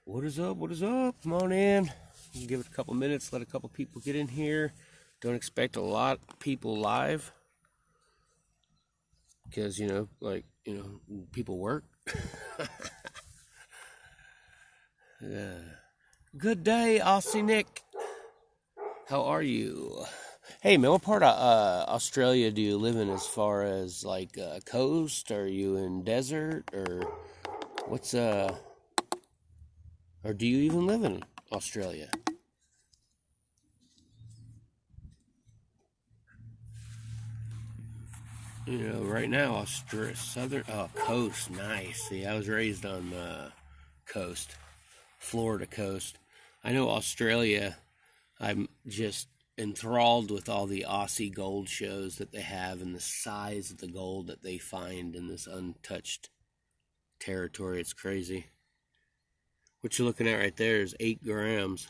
What is up? What is up? Come on in. Give it a couple minutes, let a couple people get in here. Don't expect a lot of people live because, people work. Yeah. Good day, Aussie Nick. How are you? Hey, man, what part of Australia do you live in as far as, coast? Are you in desert? Or what's, or do you even live in Australia? Right now, southern, coast, nice. See, I was raised on the coast, Florida coast. I know Australia, I'm just enthralled with all the Aussie gold shows that they have and the size of the gold that they find in this untouched territory. It's crazy. What you're looking at right there is 8 grams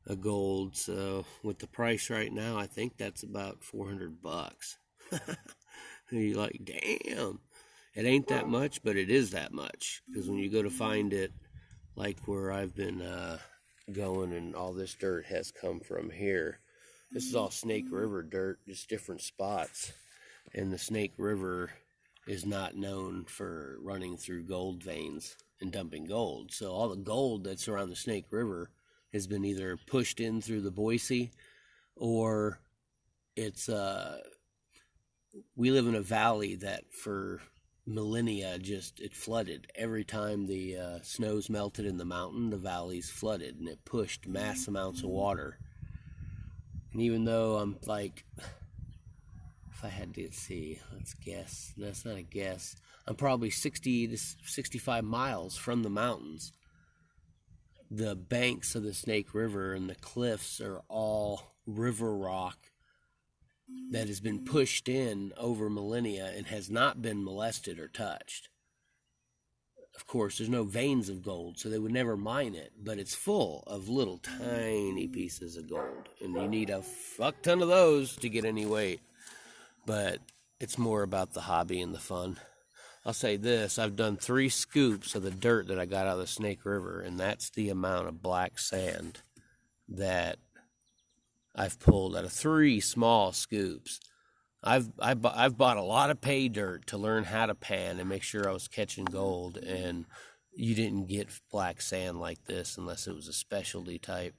of gold. So with the price right now, I think that's about $400. And you're like, damn, it ain't that much, but it is that much. Because when you go to find it, like where I've been going and all this dirt has come from here. This is all Snake River dirt, just different spots. And the Snake River is not known for running through gold veins and dumping gold. So all the gold that's around the Snake River has been either pushed in through the Boise or it's we live in a valley that for millennia it flooded. Every time the snows melted in the mountain, the valleys flooded and it pushed mass amounts of water. And even though I'm like, if I had to see, let's guess, that's not a guess, I'm probably 60 to 65 miles from the mountains. The banks of the Snake River and the cliffs are all river rock that has been pushed in over millennia and has not been molested or touched. Of course, there's no veins of gold, so they would never mine it, but it's full of little tiny pieces of gold, and you need a fuck ton of those to get any weight. But it's more about the hobby and the fun. I'll say this, I've done 3 scoops of the dirt that I got out of the Snake River, and that's the amount of black sand that I've pulled out of 3 small scoops. I've bought a lot of pay dirt to learn how to pan and make sure I was catching gold, and you didn't get black sand like this unless it was a specialty type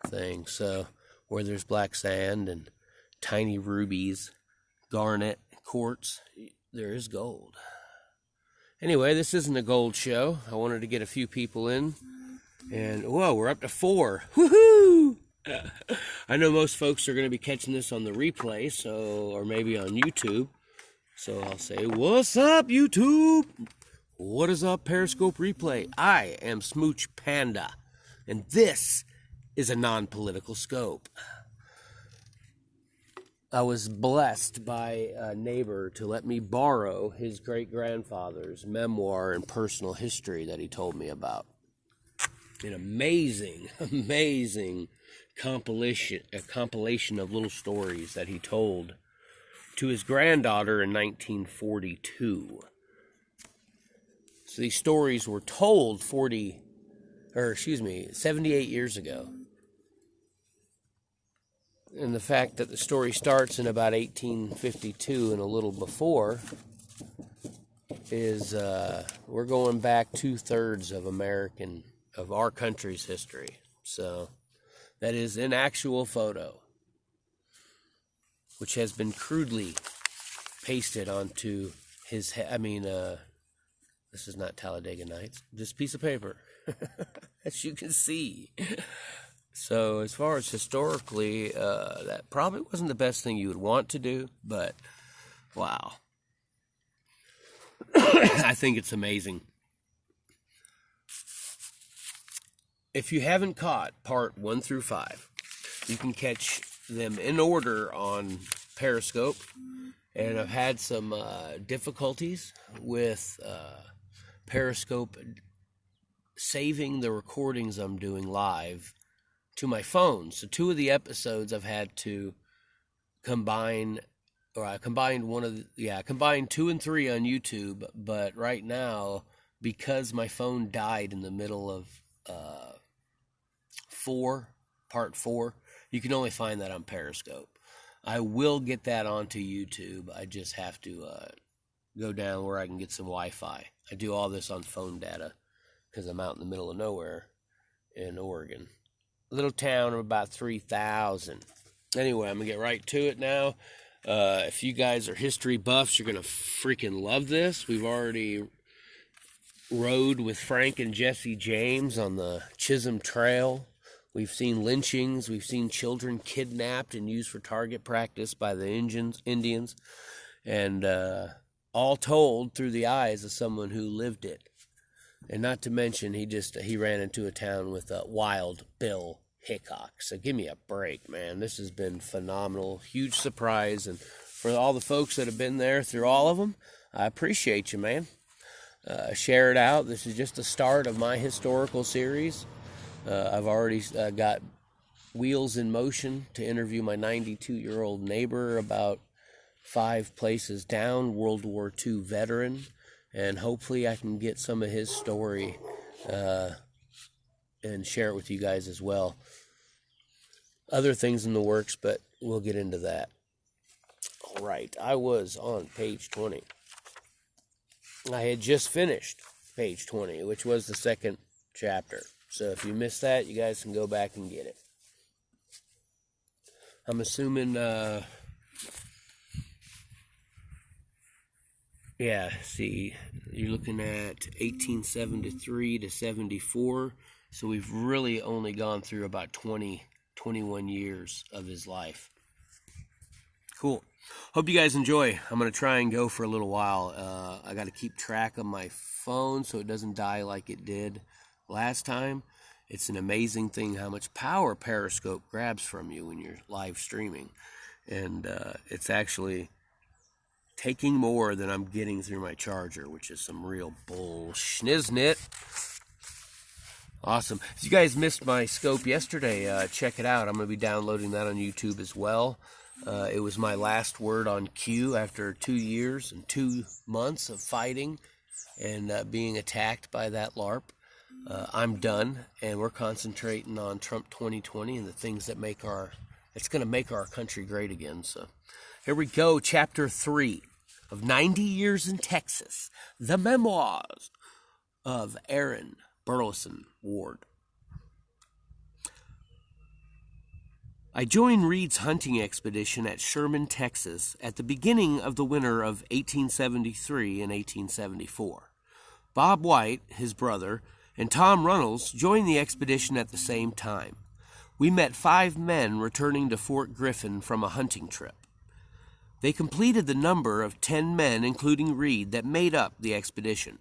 thing. So where there's black sand and tiny rubies, garnet, quartz, there is gold. Anyway, this isn't a gold show. I wanted to get a few people in, and whoa, we're up to 4. Woohoo! I know most folks are going to be catching this on the replay, or maybe on YouTube. So I'll say, what's up, YouTube? What is up, Periscope Replay? I am Smooch Panda, and this is a non-political scope. I was blessed by a neighbor to let me borrow his great-grandfather's memoir and personal history that he told me about. An amazing compilation of little stories that he told to his granddaughter in 1942. So these stories were told 78 years ago. And the fact that the story starts in about 1852 and a little before is we're going back 2/3 of our country's history. So that is an actual photo, which has been crudely pasted onto his head. This is not Talladega Nights. This piece of paper, as you can see. So as far as historically, that probably wasn't the best thing you would want to do, but wow. I think it's amazing. If you haven't caught part 1 through 5, you can catch them in order on Periscope. And I've had some difficulties with Periscope saving the recordings I'm doing live to my phone. So 2 of the episodes I've had to combine, or I combined combined 2 and 3 on YouTube, but right now because my phone died in the middle of part 4, you can only find that on Periscope. I will get that onto YouTube. I just have to go down where I can get some Wi-Fi. I do all this on phone data because I'm out in the middle of nowhere in Oregon. A little town of about 3,000. Anyway, I'm going to get right to it now. If you guys are history buffs, you're going to freaking love this. We've already rode with Frank and Jesse James on the Chisolm Trail. We've seen lynchings. We've seen children kidnapped and used for target practice by the Indians. And all told through the eyes of someone who lived it. And not to mention, he ran into a town with Wild Bill Hickok. So give me a break, man. This has been phenomenal. Huge surprise. And for all the folks that have been there through all of them, I appreciate you, man. Share it out. This is just the start of my historical series. I've already got wheels in motion to interview my 92-year-old neighbor about 5 places down, World War II veteran, and hopefully I can get some of his story and share it with you guys as well. Other things in the works, but we'll get into that. All right, I was on page 20. I had just finished page 20, which was the second chapter. So if you missed that, you guys can go back and get it. I'm assuming, see, you're looking at 1873 to 74. So we've really only gone through about 21 years of his life. Cool. Hope you guys enjoy. I'm going to try and go for a little while. I got to keep track of my phone so it doesn't die like it did last time. It's an amazing thing how much power Periscope grabs from you when you're live streaming. And it's actually taking more than I'm getting through my charger, which is some real bull-schniznit. Awesome. If you guys missed my scope yesterday, check it out. I'm going to be downloading that on YouTube as well. It was my last word on Q after 2 years and 2 months of fighting and being attacked by that LARP. I'm done, and we're concentrating on Trump 2020 and the things that it's going to make our country great again. So here we go, Chapter 3 of 90 Years in Texas, the memoirs of Aaron Burleson Ward. I joined Reed's hunting expedition at Sherman, Texas, at the beginning of the winter of 1873 and 1874. Bob White, his brother, and Tom Runnels joined the expedition at the same time. We met 5 men returning to Fort Griffin from a hunting trip. They completed the number of 10 men, including Reed, that made up the expedition.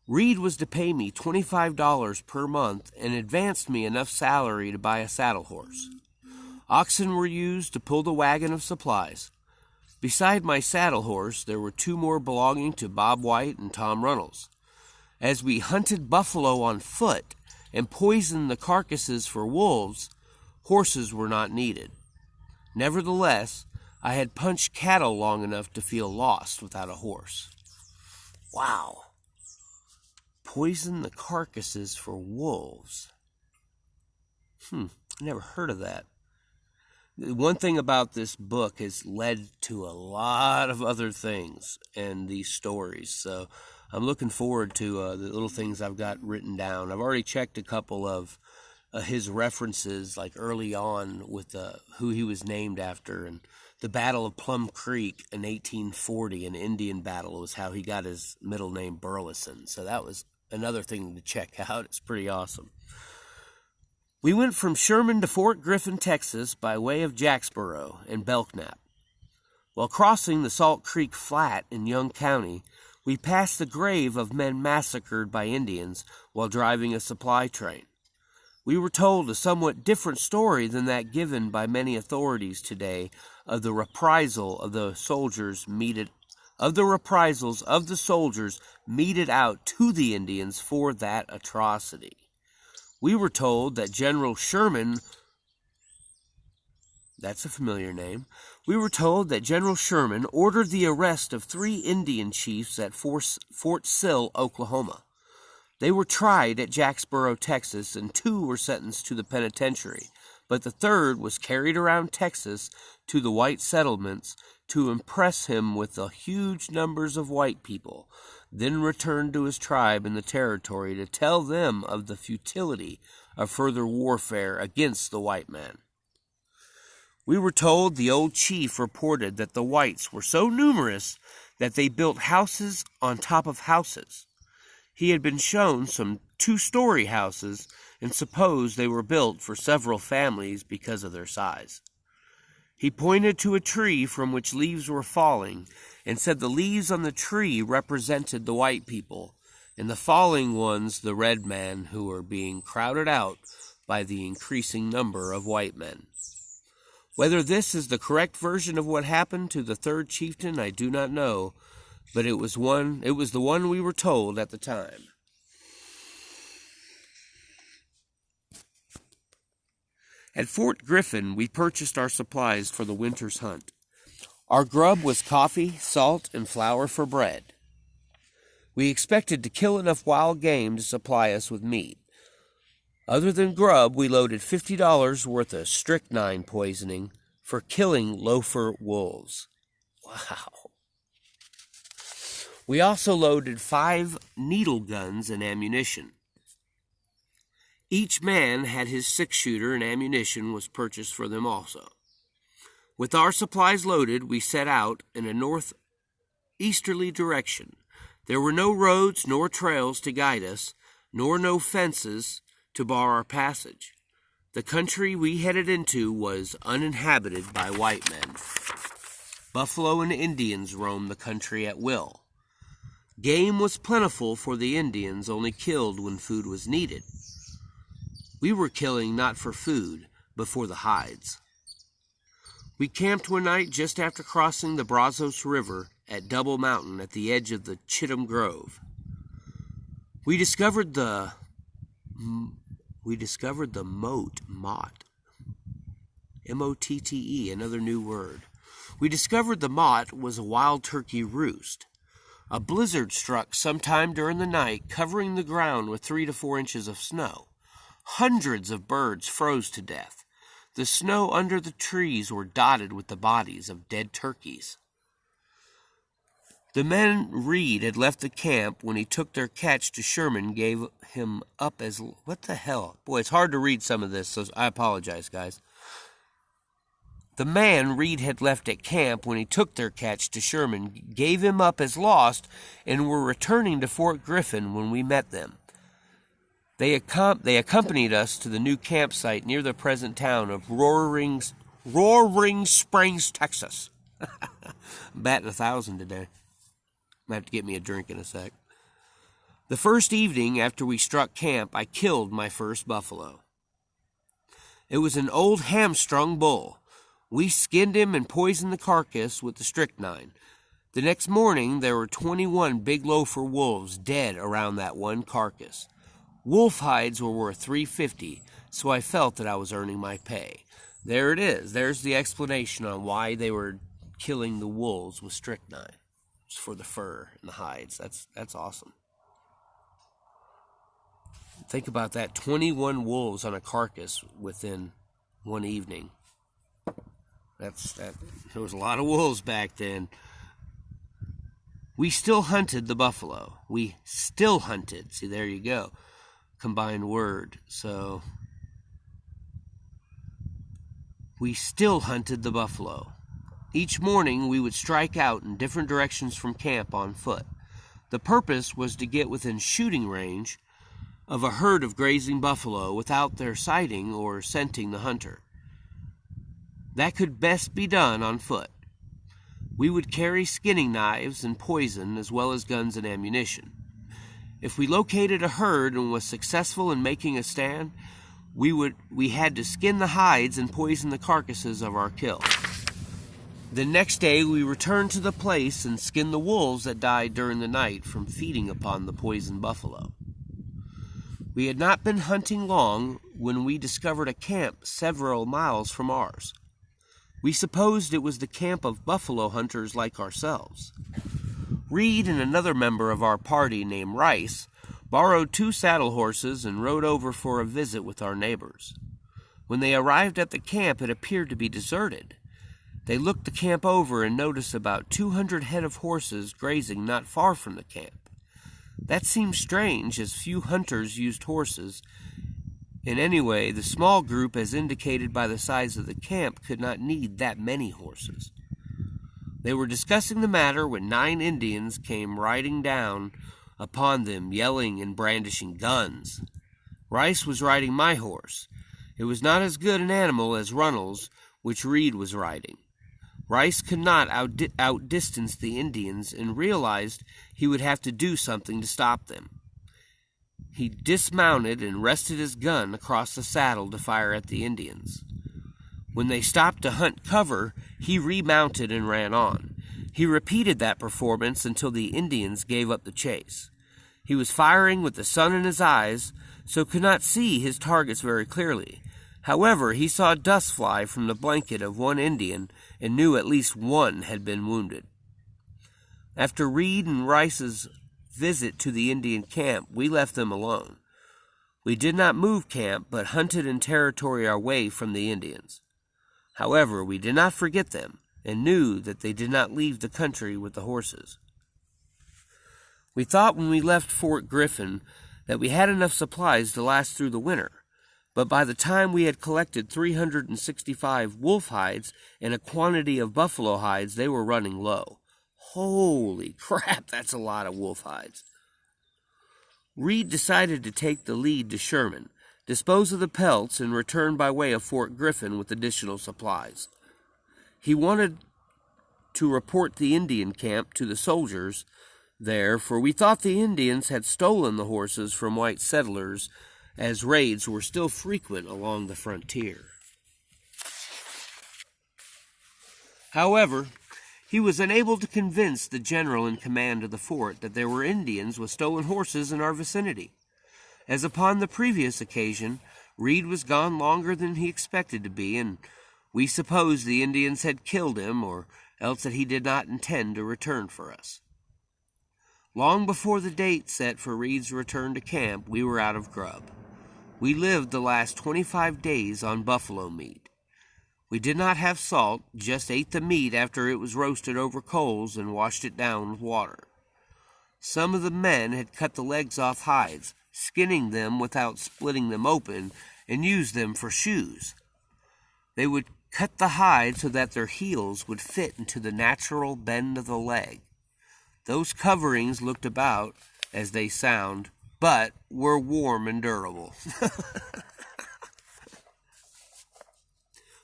Reed was to pay me $25 per month and advanced me enough salary to buy a saddle horse. Oxen were used to pull the wagon of supplies. Beside my saddle horse, there were 2 more belonging to Bob White and Tom Runnels. As we hunted buffalo on foot and poisoned the carcasses for wolves, horses were not needed. Nevertheless, I had punched cattle long enough to feel lost without a horse. Wow. Poison the carcasses for wolves. I never heard of that. One thing about this book has led to a lot of other things and these stories. So I'm looking forward to the little things I've got written down. I've already checked a couple of his references, like early on with who he was named after. And the Battle of Plum Creek in 1840, an Indian battle, was how he got his middle name Burleson. So that was another thing to check out. It's pretty awesome. We went from Sherman to Fort Griffin, Texas, by way of Jacksboro and Belknap. While crossing the Salt Creek Flat in Young County, we passed the grave of men massacred by Indians while driving a supply train. We were told a somewhat different story than that given by many authorities today of the reprisal of the soldiers meted out to the Indians for that atrocity. We were told that General Sherman That's a familiar name. We were told that General Sherman ordered the arrest of 3 Indian chiefs at Fort Sill, Oklahoma. They were tried at Jacksboro, Texas, and 2 were sentenced to the penitentiary, but the 3rd was carried around Texas to the white settlements to impress him with the huge numbers of white people, then returned to his tribe in the territory to tell them of the futility of further warfare against the white man. We were told the old chief reported that the whites were so numerous that they built houses on top of houses. He had been shown some 2-story houses and supposed they were built for several families because of their size. He pointed to a tree from which leaves were falling and said the leaves on the tree represented the white people, and the falling ones the red men who were being crowded out by the increasing number of white men. Whether this is the correct version of what happened to the 3rd chieftain, I do not know, but it was the one we were told at the time. At Fort Griffin, we purchased our supplies for the winter's hunt. Our grub was coffee, salt, and flour for bread. We expected to kill enough wild game to supply us with meat. Other than grub, we loaded $50 worth of strychnine poisoning for killing loafer wolves. Wow. We also loaded 5 needle guns and ammunition. Each man had his 6-shooter and ammunition was purchased for them also. With our supplies loaded, we set out in a northeasterly direction. There were no roads nor trails to guide us, nor no fences to bar our passage. The country we headed into was uninhabited by white men. Buffalo and Indians roamed the country at will. Game was plentiful, for the Indians only killed when food was needed. We were killing not for food, but for the hides. We camped one night just after crossing the Brazos River at Double Mountain at the edge of the Chisolm Grove. We discovered the motte, M-O-T-T-E, another new word. We discovered the motte was a wild turkey roost. A blizzard struck sometime during the night, covering the ground with 3 to 4 inches of snow. Hundreds of birds froze to death. The snow under the trees were dotted with the bodies of dead turkeys. The men Reed had left the camp when he took their catch to Sherman gave him up as... What the hell? Boy, it's hard to read some of this, so I apologize, guys. The man Reed had left at camp when he took their catch to Sherman gave him up as lost and were returning to Fort Griffin when we met them. They accompanied us to the new campsite near the present town of Roaring Springs, Texas. I'm batting 1,000 today. Might have to get me a drink in a sec. The first evening after we struck camp, I killed my first buffalo. It was an old hamstrung bull. We skinned him and poisoned the carcass with the strychnine. The next morning, there were 21 big loafer wolves dead around that one carcass. Wolf hides were worth $3.50, so I felt that I was earning my pay. There it is. There's the explanation on why they were killing the wolves with strychnine. It's for the fur and the hides. That's awesome. Think about that. 21 wolves on a carcass within one evening. There was a lot of wolves back then. We still hunted the buffalo. We still hunted. See, there you go. Combined word. So we still hunted the buffalo. Each morning we would strike out in different directions from camp on foot. The purpose was to get within shooting range of a herd of grazing buffalo without their sighting or scenting the hunter. That could best be done on foot. We would carry skinning knives and poison as well as guns and ammunition. If we located a herd and was successful in making a stand, we had to skin the hides and poison the carcasses of our kill. The next day we returned to the place and skinned the wolves that died during the night from feeding upon the poisoned buffalo. We had not been hunting long when we discovered a camp several miles from ours. We supposed it was the camp of buffalo hunters like ourselves. Reed and another member of our party named Rice borrowed 2 saddle horses and rode over for a visit with our neighbors. When they arrived at the camp, it appeared to be deserted. They looked the camp over and noticed about 200 head of horses grazing not far from the camp. That seemed strange, as few hunters used horses, and anyway, the small group, as indicated by the size of the camp, could not need that many horses. They were discussing the matter when 9 Indians came riding down upon them, yelling and brandishing guns. Rice was riding my horse. It was not as good an animal as Runnels, which Reed was riding. Rice could not outdistance the Indians and realized he would have to do something to stop them. He dismounted and rested his gun across the saddle to fire at the Indians. When they stopped to hunt cover, he remounted and ran on. He repeated that performance until the Indians gave up the chase. He was firing with the sun in his eyes, so could not see his targets very clearly. However, he saw dust fly from the blanket of one Indian and knew at least one had been wounded. After Reed and Rice's visit to the Indian camp, we left them alone. We did not move camp, but hunted in territory away from the Indians. However, we did not forget them, and knew that they did not leave the country with the horses. We thought when we left Fort Griffin that we had enough supplies to last through the winter, but by the time we had collected 365 wolf hides and a quantity of buffalo hides, they were running low. Holy crap, that's a lot of wolf hides. Reed decided to take the lead to Sherman, dispose of the pelts, and return by way of Fort Griffin with additional supplies. He wanted to report the Indian camp to the soldiers there, for we thought the Indians had stolen the horses from white settlers, as raids were still frequent along the frontier. However, he was unable to convince the general in command of the fort that there were Indians with stolen horses in our vicinity. As upon the previous occasion, Reed was gone longer than he expected to be, and we supposed the Indians had killed him, or else that he did not intend to return for us. Long before the date set for Reed's return to camp, we were out of grub. We lived the last 25 days on buffalo meat. We did not have salt, just ate the meat after it was roasted over coals and washed it down with water. Some of the men had cut the legs off hides, skinning them without splitting them open, and used them for shoes. They would cut the hide so that their heels would fit into the natural bend of the leg. Those coverings looked about, as they sound, but were warm and durable.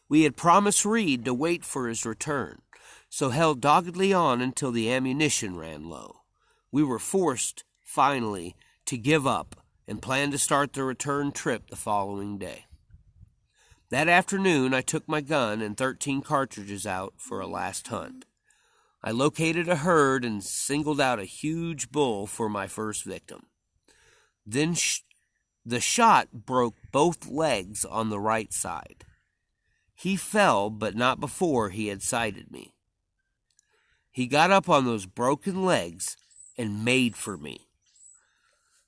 We had promised Reed to wait for his return, so held doggedly on until the ammunition ran low. We were forced, finally, to give up and planned to start the return trip the following day. That afternoon, I took my gun and 13 cartridges out for a last hunt. I located a herd and singled out a huge bull for my first victim. Then the shot broke both legs on the right side. He fell, but not before he had sighted me. He got up on those broken legs and made for me.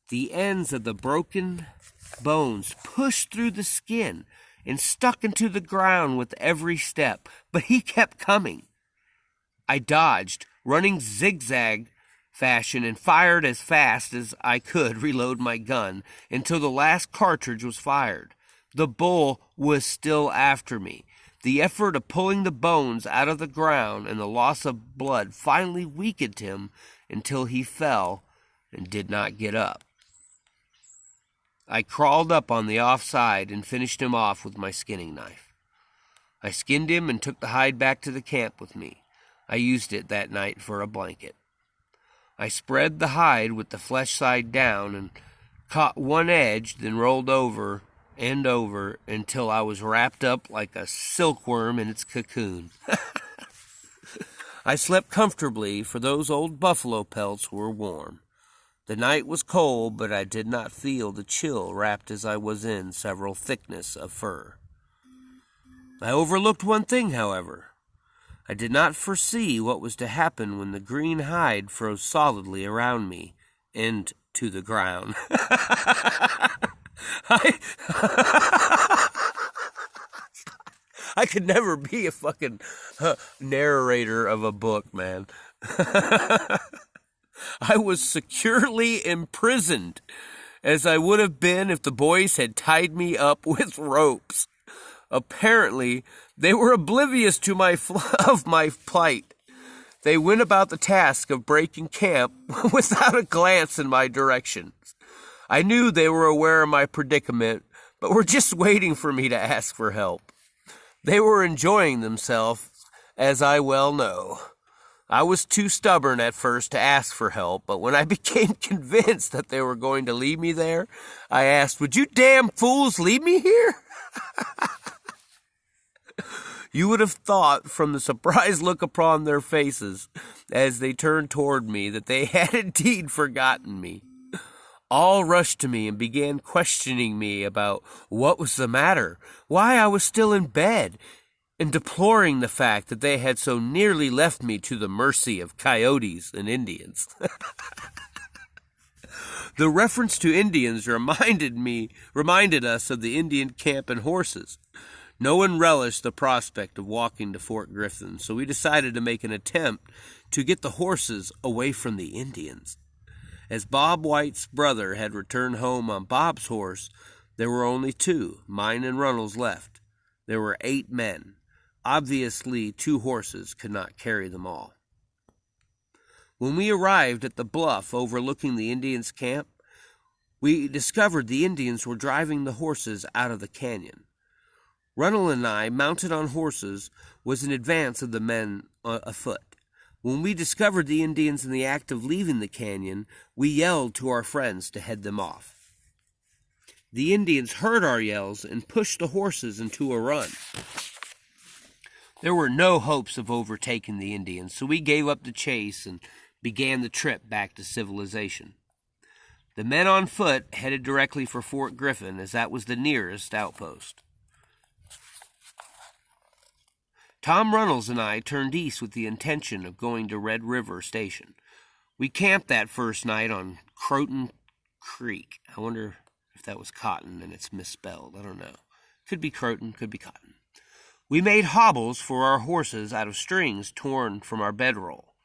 The ends of the broken bones pushed through the skin and stuck into the ground with every step, but he kept coming. I dodged, running zigzag fashion, and fired as fast as I could reload my gun until the last cartridge was fired. The bull was still after me. The effort of pulling the bones out of the ground and the loss of blood finally weakened him until he fell and did not get up. I crawled up on the offside and finished him off with my skinning knife. I skinned him and took the hide back to the camp with me. I used it that night for a blanket. I spread the hide with the flesh side down and caught one edge, then rolled over and over until I was wrapped up like a silkworm in its cocoon. I slept comfortably, for those old buffalo pelts were warm. The night was cold, but I did not feel the chill wrapped as I was in several thickness of fur. I overlooked one thing, however. I did not foresee what was to happen when the green hide froze solidly around me and to the ground. I could never be a fucking narrator of a book, man. I was securely imprisoned, as I would have been if the boys had tied me up with ropes. Apparently, they were oblivious to of my plight. They went about the task of breaking camp without a glance in my direction. I knew they were aware of my predicament, but were just waiting for me to ask for help. They were enjoying themselves, as I well know. I was too stubborn at first to ask for help, but when I became convinced that they were going to leave me there, I asked, "Would you damn fools leave me here?" You would have thought from the surprised look upon their faces as they turned toward me that they had indeed forgotten me. All rushed to me and began questioning me about what was the matter, why I was still in bed, and deploring the fact that they had so nearly left me to the mercy of coyotes and Indians. The reference to Indians reminded us of the Indian camp and horses. No one relished the prospect of walking to Fort Griffin, so we decided to make an attempt to get the horses away from the Indians. As Bob White's brother had returned home on Bob's horse, there were only 2, mine and Runnels, left. There were 8 men. Obviously, 2 horses could not carry them all. When we arrived at the bluff overlooking the Indians' camp, we discovered the Indians were driving the horses out of the canyon. Runnel and I, mounted on horses, was in advance of the men afoot. When we discovered the Indians in the act of leaving the canyon, we yelled to our friends to head them off. The Indians heard our yells and pushed the horses into a run. There were no hopes of overtaking the Indians, so we gave up the chase and began the trip back to civilization. The men on foot headed directly for Fort Griffin, as that was the nearest outpost. Tom Runnels and I turned east with the intention of going to Red River Station. We camped that first night on Croton Creek. I wonder if that was Cotton and it's misspelled. I don't know. Could be Croton, could be Cotton. We made hobbles for our horses out of strings torn from our bedroll.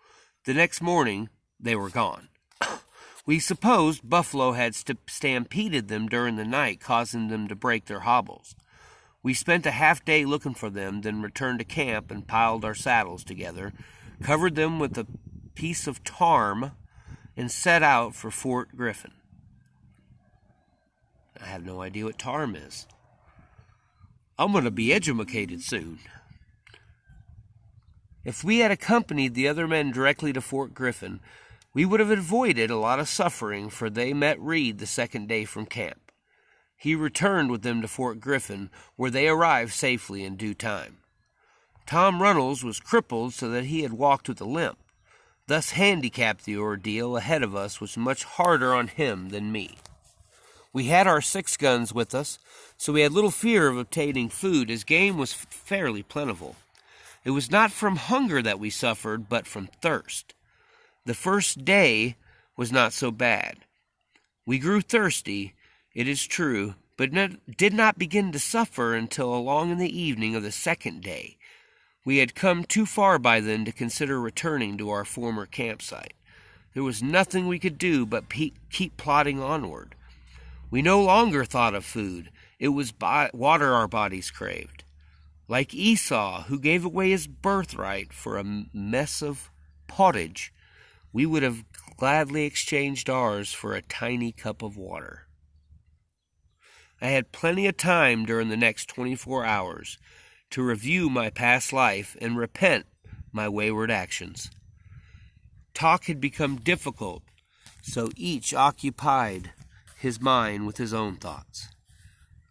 The next morning, they were gone. We supposed buffalo had stampeded them during the night, causing them to break their hobbles. We spent a half day looking for them, then returned to camp and piled our saddles together, covered them with a piece of tarm, and set out for Fort Griffin. I have no idea what tarm is. I'm going to be educated soon. If we had accompanied the other men directly to Fort Griffin, we would have avoided a lot of suffering, for they met Reed the second day from camp. He returned with them to Fort Griffin, where they arrived safely in due time. Tom Runnels was crippled so that he had walked with a limp. Thus handicapped the ordeal ahead of us was much harder on him than me. We had our 6 guns with us, so we had little fear of obtaining food, as game was fairly plentiful. It was not from hunger that we suffered, but from thirst. The first day was not so bad. We grew thirsty, it is true, but did not begin to suffer until along in the evening of the second day. We had come too far by then to consider returning to our former campsite. There was nothing we could do but keep plodding onward. We no longer thought of food. It was water our bodies craved. Like Esau, who gave away his birthright for a mess of pottage, we would have gladly exchanged ours for a tiny cup of water. I had plenty of time during the next 24 hours to review my past life and repent my wayward actions. Talk had become difficult, so each occupied his mind with his own thoughts.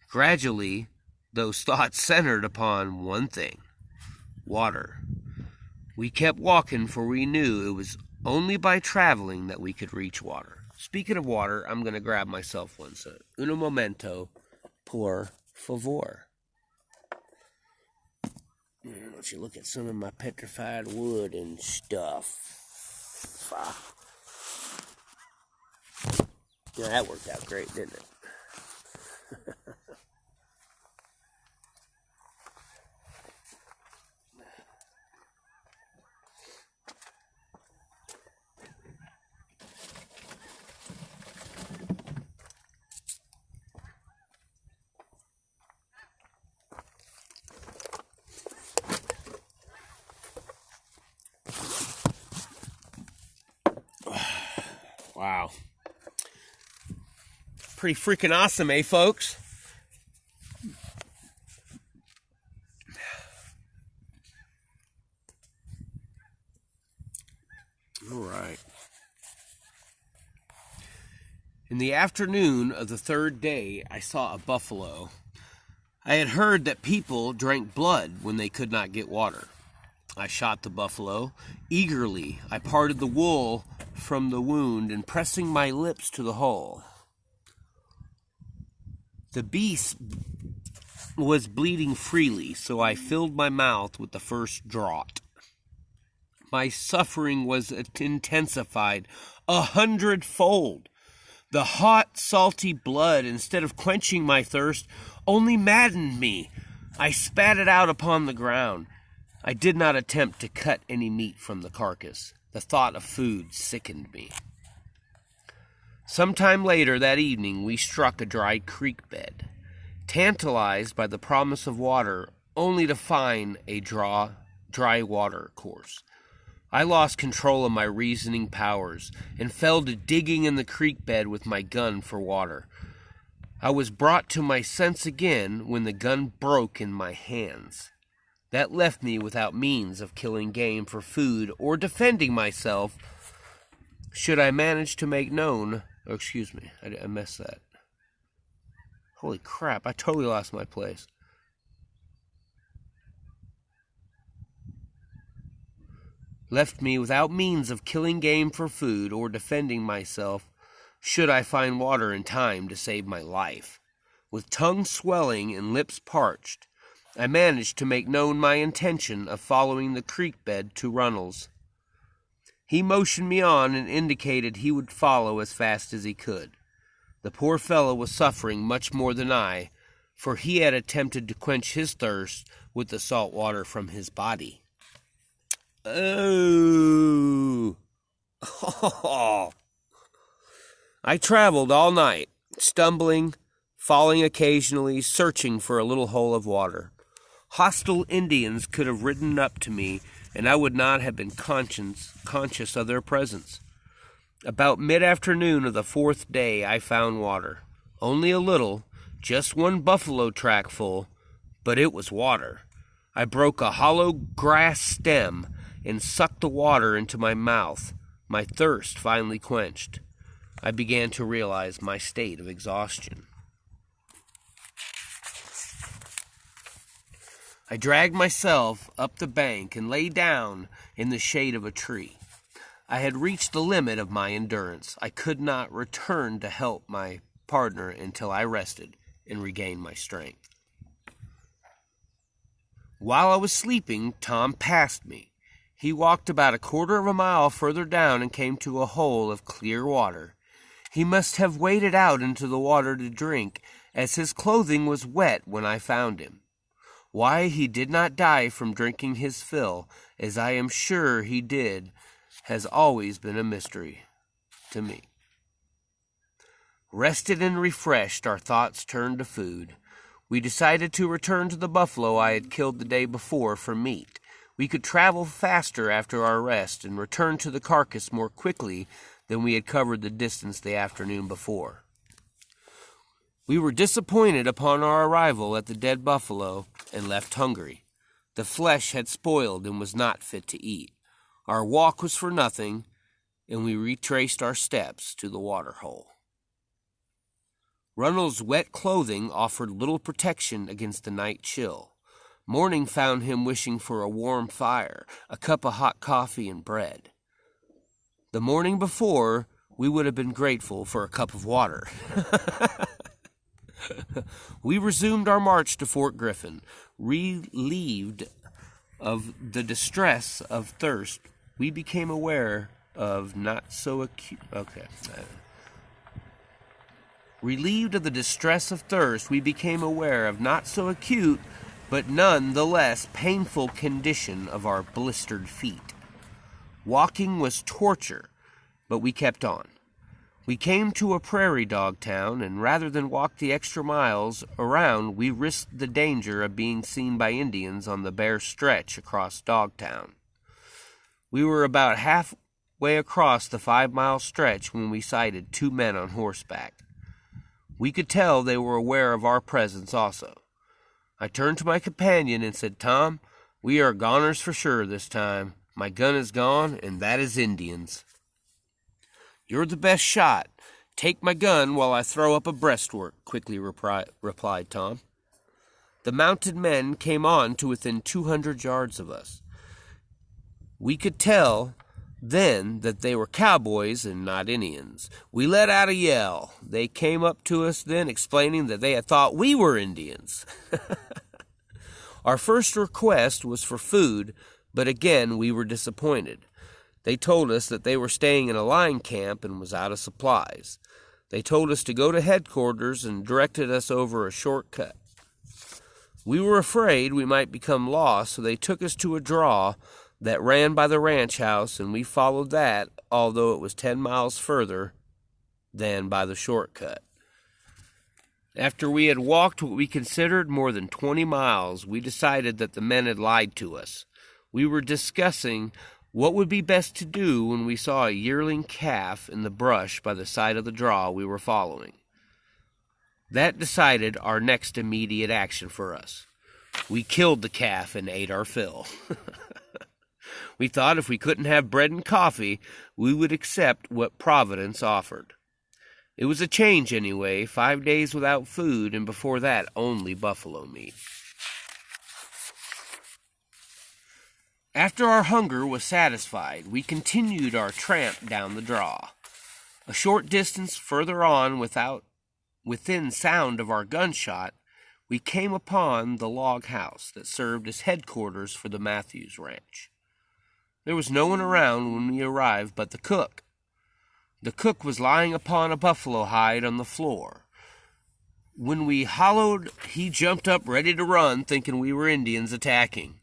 Gradually, those thoughts centered upon one thing: water. We kept walking, for we knew it was only by traveling that we could reach water. Speaking of water, I'm going to grab myself one. So, un momento, por favor. Let you look at some of my petrified wood and stuff. Yeah, that worked out great, didn't it? Wow. Pretty freaking awesome, eh, folks? All right. In the afternoon of the third day, I saw a buffalo. I had heard that people drank blood when they could not get water. I shot the buffalo. Eagerly, I parted the wool from the wound and pressing my lips to the hole. The beast was bleeding freely, so I filled my mouth with the first draught. My suffering was intensified 100-fold. The hot, salty blood, instead of quenching my thirst, only maddened me. I spat it out upon the ground. I did not attempt to cut any meat from the carcass. The thought of food sickened me. Some time later that evening, we struck a dry creek bed, tantalized by the promise of water, only to find a dry water course. I lost control of my reasoning powers and fell to digging in the creek bed with my gun for water. I was brought to my sense again when the gun broke in my hands. That left me without means of killing game for food or defending myself should I manage to make known... Oh, excuse me, I missed that. Holy crap, I totally lost my place. Left me without means of killing game for food or defending myself should I find water in time to save my life. With tongue swelling and lips parched, I managed to make known my intention of following the creek bed to Runnels. He motioned me on and indicated he would follow as fast as he could. The poor fellow was suffering much more than I, for he had attempted to quench his thirst with the salt water from his body. Oh! I traveled all night, stumbling, falling occasionally, searching for a little hole of water. Hostile Indians could have ridden up to me, and I would not have been conscious of their presence. About mid-afternoon of the fourth day, I found water. Only a little, just one buffalo track full, but it was water. I broke a hollow grass stem and sucked the water into my mouth. My thirst finally quenched. I began to realize my state of exhaustion. I dragged myself up the bank and lay down in the shade of a tree. I had reached the limit of my endurance. I could not return to help my partner until I rested and regained my strength. While I was sleeping, Tom passed me. He walked about a quarter of a mile further down and came to a hole of clear water. He must have waded out into the water to drink, as his clothing was wet when I found him. Why he did not die from drinking his fill, as I am sure he did, has always been a mystery to me. Rested and refreshed, our thoughts turned to food. We decided to return to the buffalo I had killed the day before for meat. We could travel faster after our rest and return to the carcass more quickly than we had covered the distance the afternoon before. We were disappointed upon our arrival at the dead buffalo and left hungry. The flesh had spoiled and was not fit to eat. Our walk was for nothing, and we retraced our steps to the water hole. Runnels' wet clothing offered little protection against the night chill. Morning found him wishing for a warm fire, a cup of hot coffee, and bread. The morning before, we would have been grateful for a cup of water. We resumed our march to Fort Griffin, relieved of the distress of thirst, we became aware of not so acute... Okay. Relieved of the distress of thirst, we became aware of not so acute, but none the less painful condition of our blistered feet. Walking was torture, but we kept on. We came to a prairie dog town, and rather than walk the extra miles around, we risked the danger of being seen by Indians on the bare stretch across Dogtown. We were about halfway across the 5-mile stretch when we sighted 2 men on horseback. We could tell they were aware of our presence also. I turned to my companion and said, "Tom, we are goners for sure this time. My gun is gone, and that is Indians." "You're the best shot. Take my gun while I throw up a breastwork," quickly replied Tom. The mounted men came on to within 200 yards of us. We could tell then that they were cowboys and not Indians. We let out a yell. They came up to us then, explaining that they had thought we were Indians. Our first request was for food, but again we were disappointed. They told us that they were staying in a line camp and was out of supplies. They told us to go to headquarters and directed us over a shortcut. We were afraid we might become lost, so they took us to a draw that ran by the ranch house, and we followed that, although it was 10 miles further than by the shortcut. After we had walked what we considered more than 20 miles, we decided that the men had lied to us. We were discussing what would be best to do when we saw a yearling calf in the brush by the side of the draw we were following. That decided our next immediate action for us. We killed the calf and ate our fill. We thought if we couldn't have bread and coffee, we would accept what Providence offered. It was a change anyway, 5 days without food, and before that only buffalo meat. After our hunger was satisfied, we continued our tramp down the draw. A short distance further on, within sound of our gunshot, we came upon the log house that served as headquarters for the Matthews Ranch. There was no one around when we arrived but the cook. The cook was lying upon a buffalo hide on the floor. When we hollowed, he jumped up ready to run, thinking we were Indians attacking.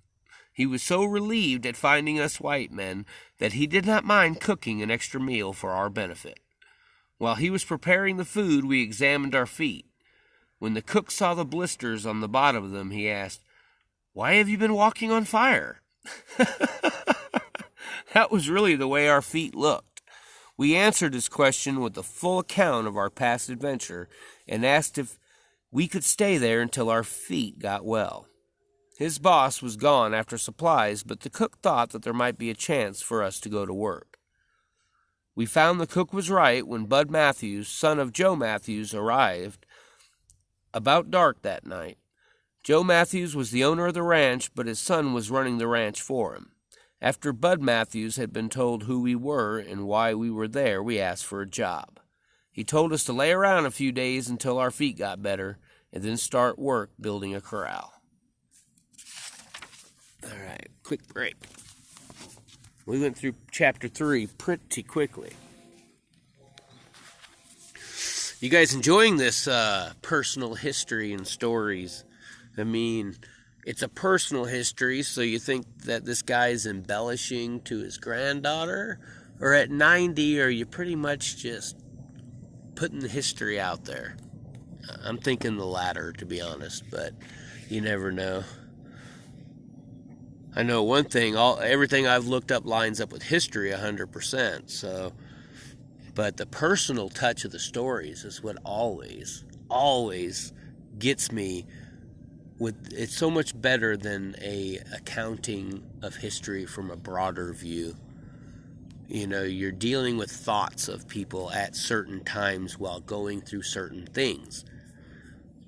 He was so relieved at finding us white men that he did not mind cooking an extra meal for our benefit. While he was preparing the food, we examined our feet. When the cook saw the blisters on the bottom of them, he asked, "Why have you been walking on fire?" That was really the way our feet looked. We answered his question with a full account of our past adventure and asked if we could stay there until our feet got well. His boss was gone after supplies, but the cook thought that there might be a chance for us to go to work. We found the cook was right when Bud Matthews, son of Joe Matthews, arrived about dark that night. Joe Matthews was the owner of the ranch, but his son was running the ranch for him. After Bud Matthews had been told who we were and why we were there, we asked for a job. He told us to lay around a few days until our feet got better, and then start work building a corral. All right, quick break. We went through chapter 3 pretty quickly. You guys enjoying this personal history and stories? I mean, it's a personal history, so you think that this guy's embellishing to his granddaughter? Or at 90, are you pretty much just putting the history out there? I'm thinking the latter, to be honest, but you never know. I know one thing, everything I've looked up lines up with history 100%, so... But the personal touch of the stories is what always gets me. It's so much better than a accounting of history from a broader view. You know, you're dealing with thoughts of people at certain times while going through certain things.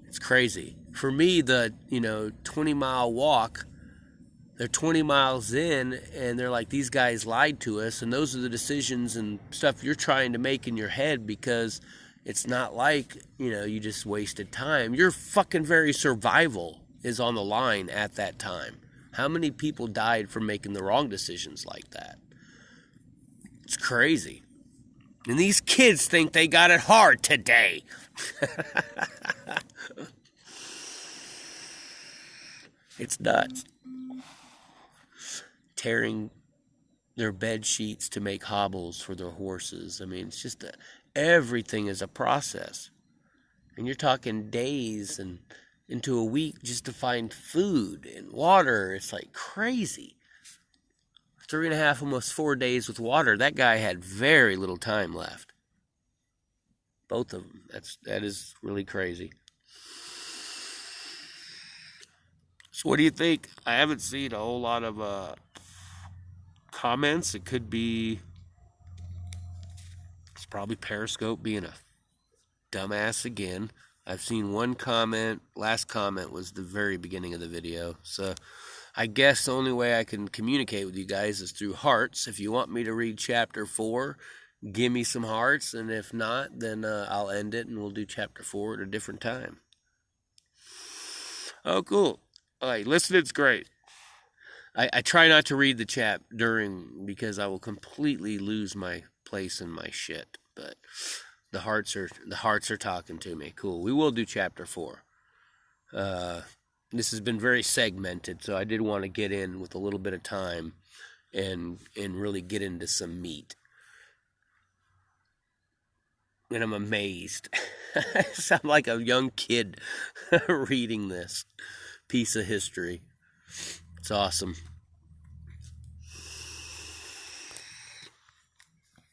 It's crazy. For me, the 20-mile walk, they're 20 miles in, and they're like, these guys lied to us, and those are the decisions and stuff you're trying to make in your head, because it's not like, you just wasted time. Your fucking very survival is on the line at that time. How many people died from making the wrong decisions like that? It's crazy. And these kids think they got it hard today. It's nuts. Tearing their bed sheets to make hobbles for their horses. I mean, it's just everything is a process. And you're talking days and into a week just to find food and water. It's like crazy. 3.5, almost 4 days with water. That guy had very little time left. Both of them. That is really crazy. So what do you think? I haven't seen a whole lot of comments. It could be, it's probably Periscope being a dumbass again. I've seen one comment. Last comment was the very beginning of the video. So I guess the only way I can communicate with you guys is through hearts. If you want me to read chapter 4, give me some hearts. And if not, then I'll end it and we'll do chapter 4 at a different time. Oh, cool. All right, listening's great. I try not to read the chat during because I will completely lose my place in my shit. But the hearts are talking to me. Cool. We will do chapter 4. This has been very segmented, so I did want to get in with a little bit of time and really get into some meat. And I'm amazed. I sound like a young kid reading this piece of history. It's awesome.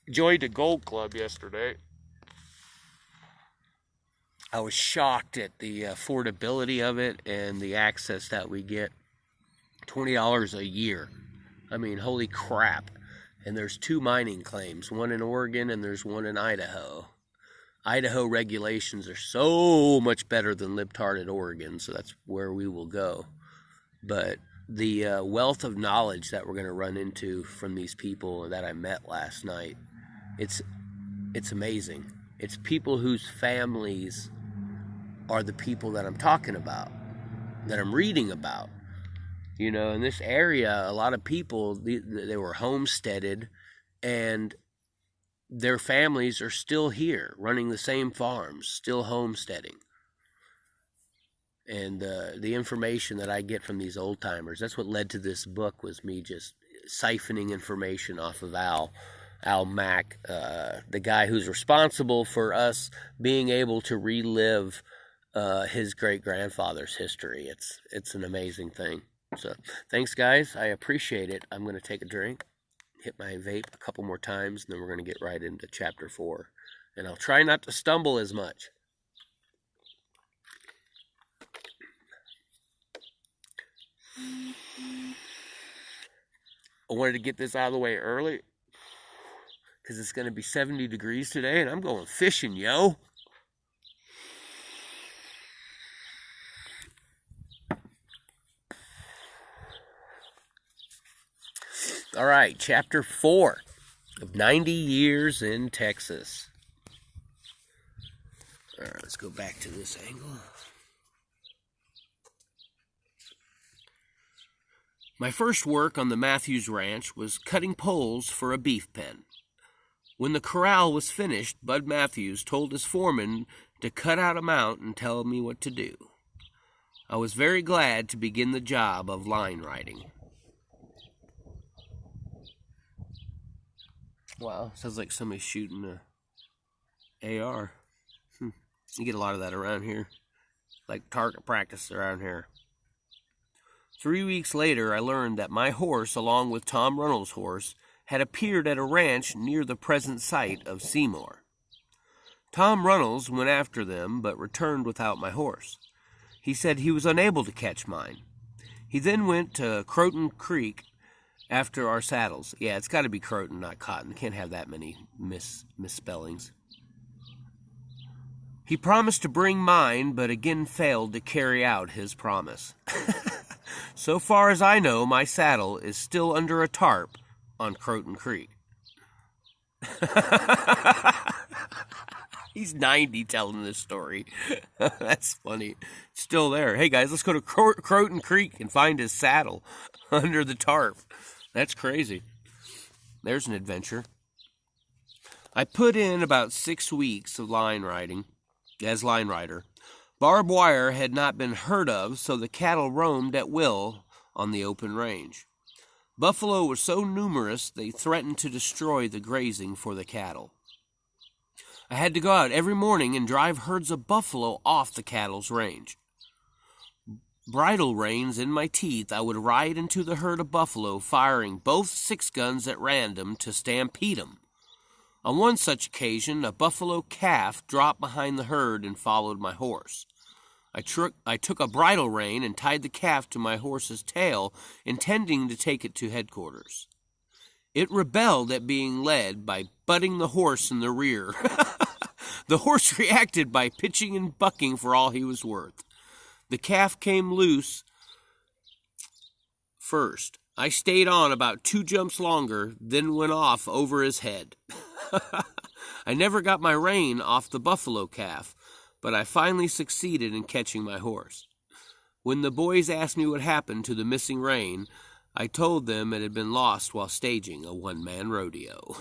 Joined a Gold Club yesterday. I was shocked at the affordability of it and the access that we get. $20 a year. I mean, holy crap. And there's 2 mining claims, one in Oregon and there's one in Idaho. Idaho regulations are so much better than libtard at Oregon, so that's where we will go. But the wealth of knowledge that we're going to run into from these people that I met last night, it's amazing. It's people whose families are the people that I'm talking about, that I'm reading about. You know, in this area, a lot of people, they were homesteaded, and their families are still here, running the same farms, still homesteading. And the information that I get from these old timers, that's what led to this book, was me just siphoning information off of Al Mack, the guy who's responsible for us being able to relive his great-grandfather's history. It's an amazing thing. So thanks, guys. I appreciate it. I'm going to take a drink, hit my vape a couple more times, and then we're going to get right into chapter 4. And I'll try not to stumble as much. I wanted to get this out of the way early because it's going to be 70 degrees today, and I'm going fishing, yo. All right, chapter 4 of 90 Years in Texas. All right, let's go back to this angle. My first work on the Matthews Ranch was cutting poles for a beef pen. When the corral was finished, Bud Matthews told his foreman to cut out a mount and tell me what to do. I was very glad to begin the job of line riding. Wow, sounds like somebody's shooting a AR. You get a lot of that around here, like target practice around here. 3 weeks later, I learned that my horse, along with Tom Runnels' horse, had appeared at a ranch near the present site of Seymour. Tom Runnels went after them, but returned without my horse. He said he was unable to catch mine. He then went to Croton Creek after our saddles. Yeah, it's got to be Croton, not Cotton. Can't have that many misspellings. He promised to bring mine, but again failed to carry out his promise. So far as I know, my saddle is still under a tarp on Croton Creek. He's 90 telling this story. That's funny. It's still there. Hey, guys, let's go to Croton Creek and find his saddle under the tarp. That's crazy. There's an adventure. I put in about 6 weeks of line riding as line rider. Barbed wire had not been heard of, so the cattle roamed at will on the open range. Buffalo were so numerous they threatened to destroy the grazing for the cattle. I had to go out every morning and drive herds of buffalo off the cattle's range. Bridle reins in my teeth, I would ride into the herd of buffalo, firing both 6 guns at random to stampede them. On one such occasion, a buffalo calf dropped behind the herd and followed my horse. I took a bridle rein and tied the calf to my horse's tail, intending to take it to headquarters. It rebelled at being led by butting the horse in the rear. The horse reacted by pitching and bucking for all he was worth. The calf came loose first. I stayed on about 2 jumps longer, then went off over his head. I never got my rein off the buffalo calf, but I finally succeeded in catching my horse. When the boys asked me what happened to the missing rein, I told them it had been lost while staging a one-man rodeo.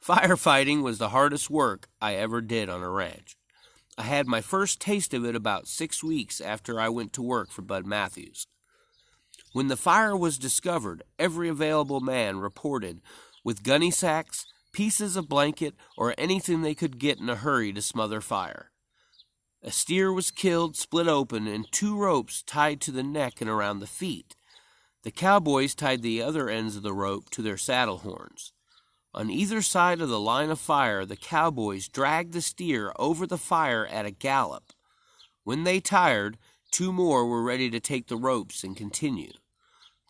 Firefighting was the hardest work I ever did on a ranch. I had my first taste of it about 6 weeks after I went to work for Bud Matthews. When the fire was discovered, every available man reported with gunny sacks, pieces of blanket, or anything they could get in a hurry to smother fire. A steer was killed, split open, and 2 ropes tied to the neck and around the feet. The cowboys tied the other ends of the rope to their saddle horns. On either side of the line of fire, the cowboys dragged the steer over the fire at a gallop. When they tired, 2 more were ready to take the ropes and continue.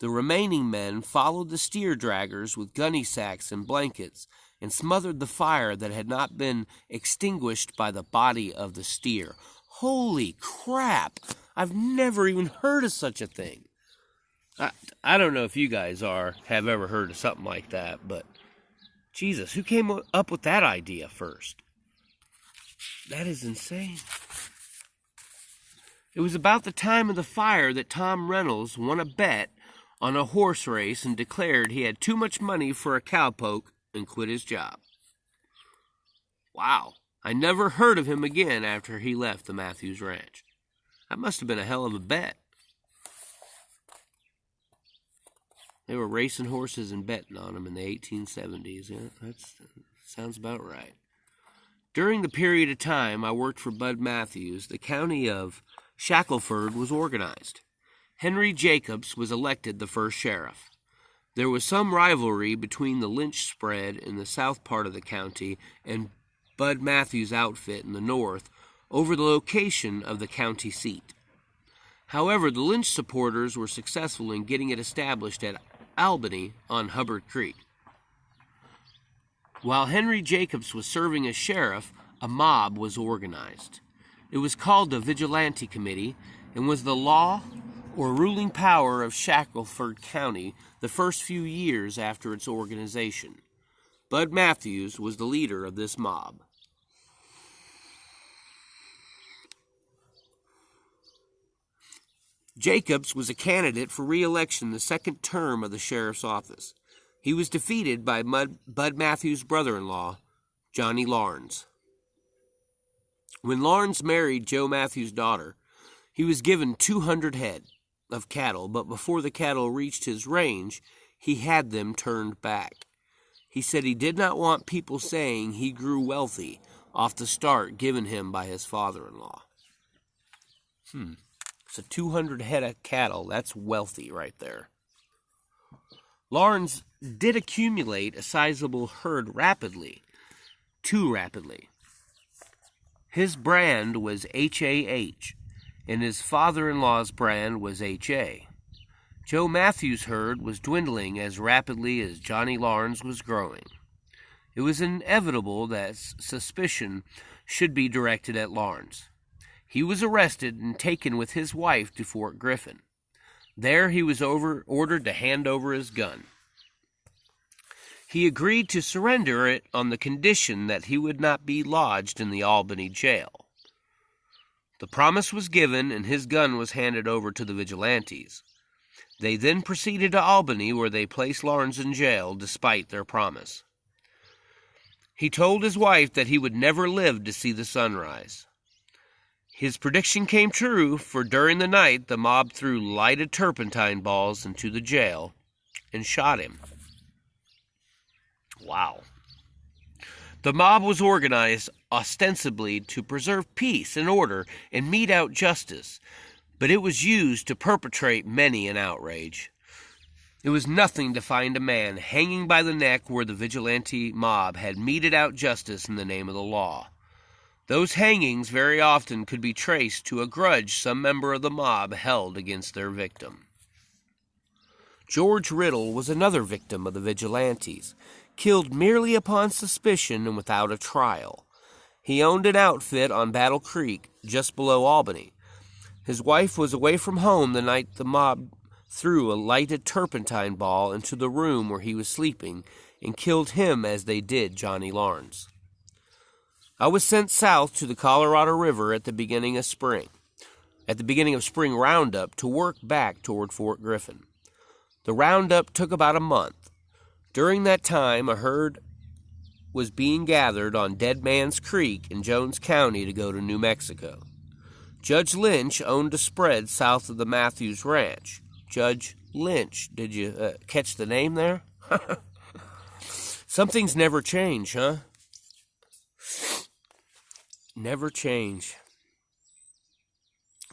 The remaining men followed the steer draggers with gunny sacks and blankets and smothered the fire that had not been extinguished by the body of the steer. Holy crap! I've never even heard of such a thing. I don't know if you guys have ever heard of something like that, but Jesus, who came up with that idea first? That is insane. It was about the time of the fire that Tom Reynolds won a bet on a horse race and declared he had too much money for a cowpoke and quit his job. Wow, I never heard of him again after he left the Matthews Ranch. That must have been a hell of a bet. They were racing horses and betting on them in the 1870s. Yeah, that sounds about right. During the period of time I worked for Bud Matthews, the county of Shackelford was organized. Henry Jacobs was elected the first sheriff. There was some rivalry between the lynch spread in the south part of the county and Bud Matthews' outfit in the north over the location of the county seat. However, the lynch supporters were successful in getting it established at Albany on Hubbard Creek. While Henry Jacobs was serving as sheriff, a mob was organized. It was called the Vigilante Committee and was the law or ruling power of Shackelford County the first few years after its organization. Bud Matthews was the leader of this mob. Jacobs was a candidate for re-election the second term of the sheriff's office. He was defeated by Bud Matthews' brother-in-law, Johnny Larns. When Larns married Joe Matthews' daughter, he was given 200 head of cattle, but before the cattle reached his range, he had them turned back. He said he did not want people saying he grew wealthy off the start given him by his father-in-law. So 200 head of cattle, that's wealthy right there. Lawrence did accumulate a sizable herd rapidly, too rapidly. His brand was HAH, and his father-in-law's brand was HA. Joe Matthews' herd was dwindling as rapidly as Johnny Larns was growing. It was inevitable that suspicion should be directed at Larns. He was arrested and taken with his wife to Fort Griffin. There he was ordered to hand over his gun. He agreed to surrender it on the condition that he would not be lodged in the Albany jail. The promise was given, and his gun was handed over to the vigilantes. They then proceeded to Albany, where they placed Lawrence in jail despite their promise. He told his wife that he would never live to see the sunrise. His prediction came true, for during the night the mob threw lighted turpentine balls into the jail and shot him. Wow. The mob was organized ostensibly to preserve peace and order and mete out justice, but it was used to perpetrate many an outrage. It was nothing to find a man hanging by the neck where the vigilante mob had meted out justice in the name of the law. Those hangings very often could be traced to a grudge some member of the mob held against their victim. George Riddle was another victim of the vigilantes, killed merely upon suspicion and without a trial. He owned an outfit on Battle Creek, just below Albany. His wife was away from home the night the mob threw a lighted turpentine ball into the room where he was sleeping and killed him as they did Johnny Lawrence. I was sent south to the Colorado River at the beginning of spring roundup to work back toward Fort Griffin. The roundup took about a month. During that time, a herd was being gathered on Dead Man's Creek in Jones County to go to New Mexico. Judge Lynch owned a spread south of the Matthews Ranch. Judge Lynch, did you catch the name there? Some things never change, huh? Never change.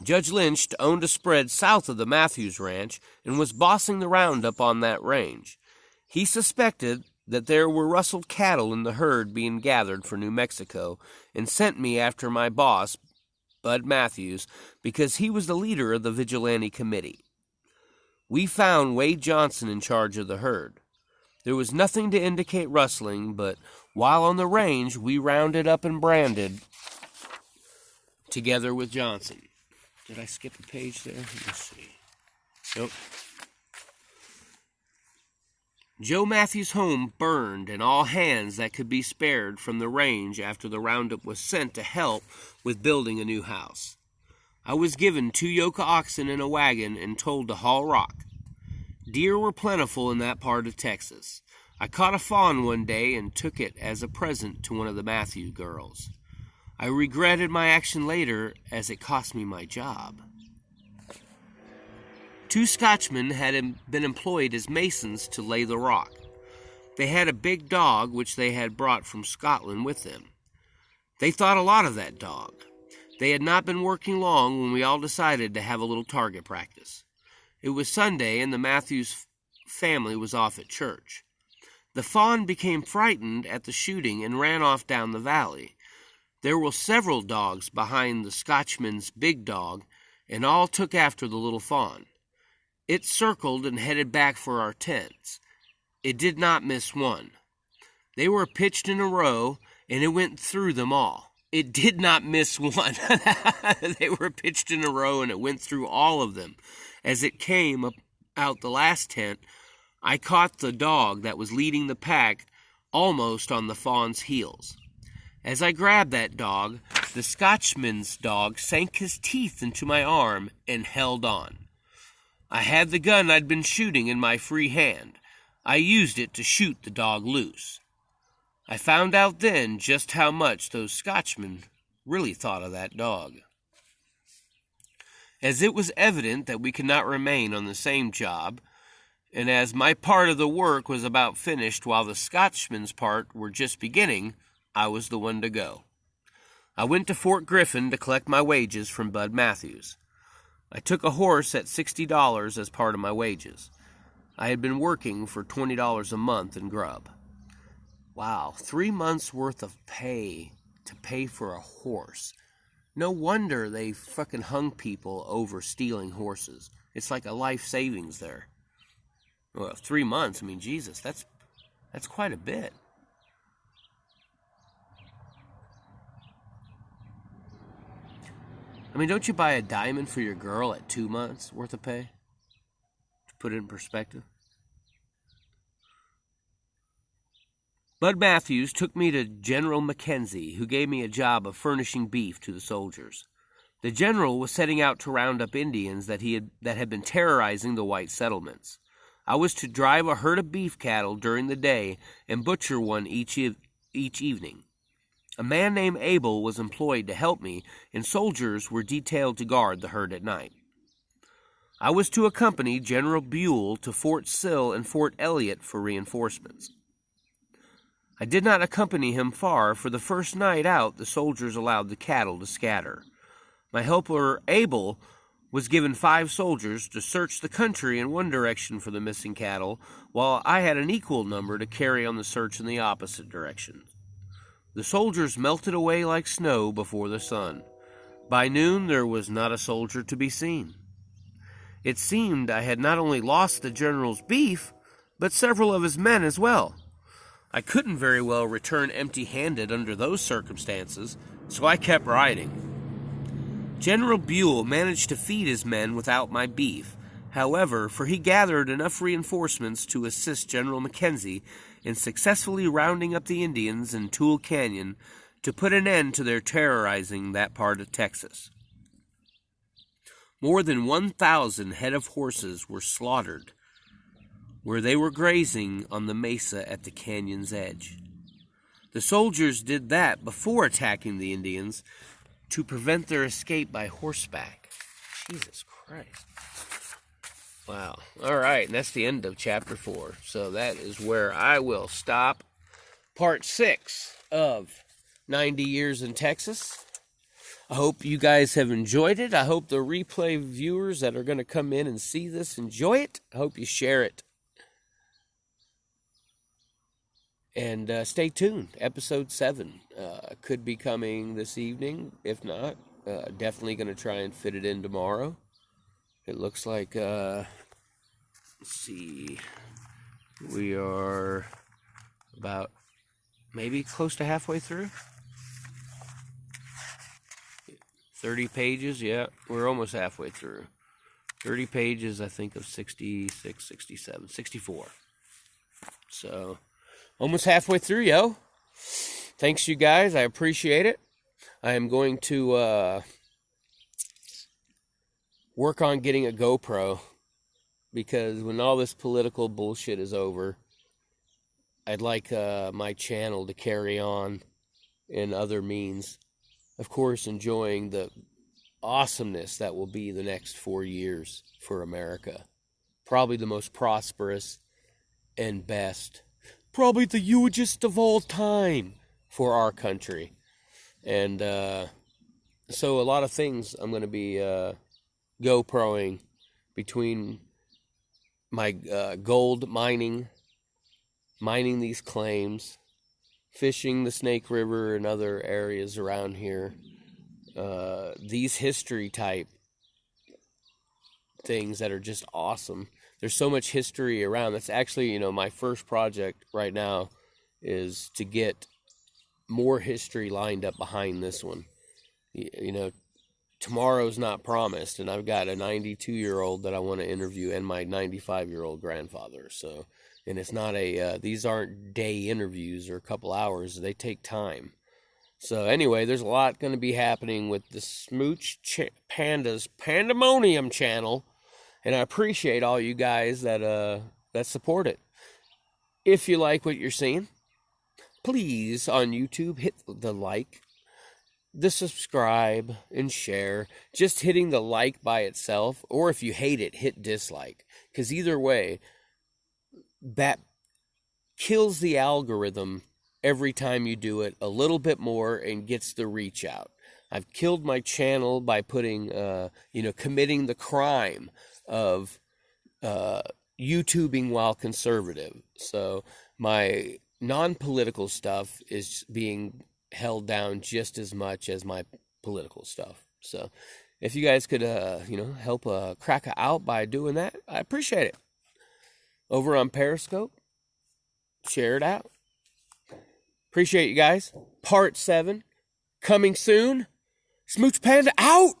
Judge Lynch owned a spread south of the Matthews Ranch and was bossing the roundup on that range. He suspected that there were rustled cattle in the herd being gathered for New Mexico and sent me after my boss, Bud Matthews, because he was the leader of the vigilante committee. We found Wade Johnson in charge of the herd. There was nothing to indicate rustling, but while on the range, we rounded up and branded together with Johnson. Did I skip a page there? Let me see. Nope. Joe Matthews' home burned, and all hands that could be spared from the range after the roundup was sent to help with building a new house. I was given 2 yoke of oxen and a wagon and told to haul rock. Deer were plentiful in that part of Texas. I caught a fawn one day and took it as a present to one of the Matthews girls. I regretted my action later, as it cost me my job. 2 Scotchmen had been employed as masons to lay the rock. They had a big dog which they had brought from Scotland with them. They thought a lot of that dog. They had not been working long when we all decided to have a little target practice. It was Sunday, and the Matthews family was off at church. The fawn became frightened at the shooting and ran off down the valley. There were several dogs behind the Scotchman's big dog, and all took after the little fawn. It circled and headed back for our tents. It did not miss one. They were pitched in a row, and it went through them all. It did not miss one. They were pitched in a row, and it went through all of them. As it came out the last tent, I caught the dog that was leading the pack almost on the fawn's heels. As I grabbed that dog, the Scotchman's dog sank his teeth into my arm and held on. I had the gun I'd been shooting in my free hand. I used it to shoot the dog loose. I found out then just how much those Scotchmen really thought of that dog. As it was evident that we could not remain on the same job, and as my part of the work was about finished while the Scotchman's part were just beginning, I was the one to go. I went to Fort Griffin to collect my wages from Bud Matthews. I took a horse at $60 as part of my wages. I had been working for $20 a month in grub. Wow, 3 months worth of pay to pay for a horse. No wonder they fucking hung people over stealing horses. It's like a life savings there. Well, 3 months, I mean, Jesus, that's quite a bit. I mean, don't you buy a diamond for your girl at 2 months worth of pay? To put it in perspective. Bud Matthews took me to General Mackenzie, who gave me a job of furnishing beef to the soldiers. The general was setting out to round up Indians that had been terrorizing the white settlements. I was to drive a herd of beef cattle during the day and butcher one each evening. A man named Abel was employed to help me, and soldiers were detailed to guard the herd at night. I was to accompany General Buell to Fort Sill and Fort Elliott for reinforcements. I did not accompany him far, for the first night out the soldiers allowed the cattle to scatter. My helper Abel was given 5 soldiers to search the country in one direction for the missing cattle, while I had an equal number to carry on the search in the opposite direction. The soldiers melted away like snow before the sun. By noon there was not a soldier to be seen. It seemed I had not only lost the general's beef, but several of his men as well. I couldn't very well return empty-handed under those circumstances, so I kept riding. General Buell managed to feed his men without my beef, however, for he gathered enough reinforcements to assist General Mackenzie in successfully rounding up the Indians in Toole Canyon to put an end to their terrorizing that part of Texas. More than 1,000 head of horses were slaughtered where they were grazing on the mesa at the canyon's edge. The soldiers did that before attacking the Indians to prevent their escape by horseback. Jesus Christ. Wow. All right, and that's the end of Chapter 4. So that is where I will stop Part 6 of 90 Years in Texas. I hope you guys have enjoyed it. I hope the replay viewers that are going to come in and see this enjoy it. I hope you share it. And stay tuned. Episode 7 could be coming this evening. If not, definitely going to try and fit it in tomorrow. It looks like, let's see, we are about maybe close to halfway through. 30 pages, yeah, we're almost halfway through. 30 pages, I think, of 66, 67, 64. So, almost halfway through, yo. Thanks, you guys. I appreciate it. I am going to work on getting a GoPro, because when all this political bullshit is over, I'd like my channel to carry on in other means. Of course, enjoying the awesomeness that will be the next 4 years for America. Probably the most prosperous and best. Probably the hugest of all time for our country. And so a lot of things I'm going to be GoProing between my gold mining these claims, fishing the Snake River and other areas around here, these history type things that are just awesome. There's so much history around. That's actually, my first project right now is to get more history lined up behind this one. Tomorrow's not promised, and I've got a 92-year-old that I want to interview and my 95-year-old grandfather. So, and it's not these aren't day interviews or a couple hours. They take time. So anyway, there's a lot going to be happening with the Smooch Panda's Pandamonium channel. And I appreciate all you guys that support it. If you like what you're seeing, please, on YouTube, hit the like, the subscribe, and share. Just hitting the like by itself, or if you hate it, hit dislike. Because either way, that kills the algorithm every time you do it a little bit more and gets the reach out. I've killed my channel by putting, committing the crime of YouTubing while conservative. So my non-political stuff is being held down just as much as my political stuff. So if you guys could, help crack it out by doing that, I appreciate it. Over on Periscope, share it out. Appreciate you guys. Part 7 coming soon. Smooch Panda out.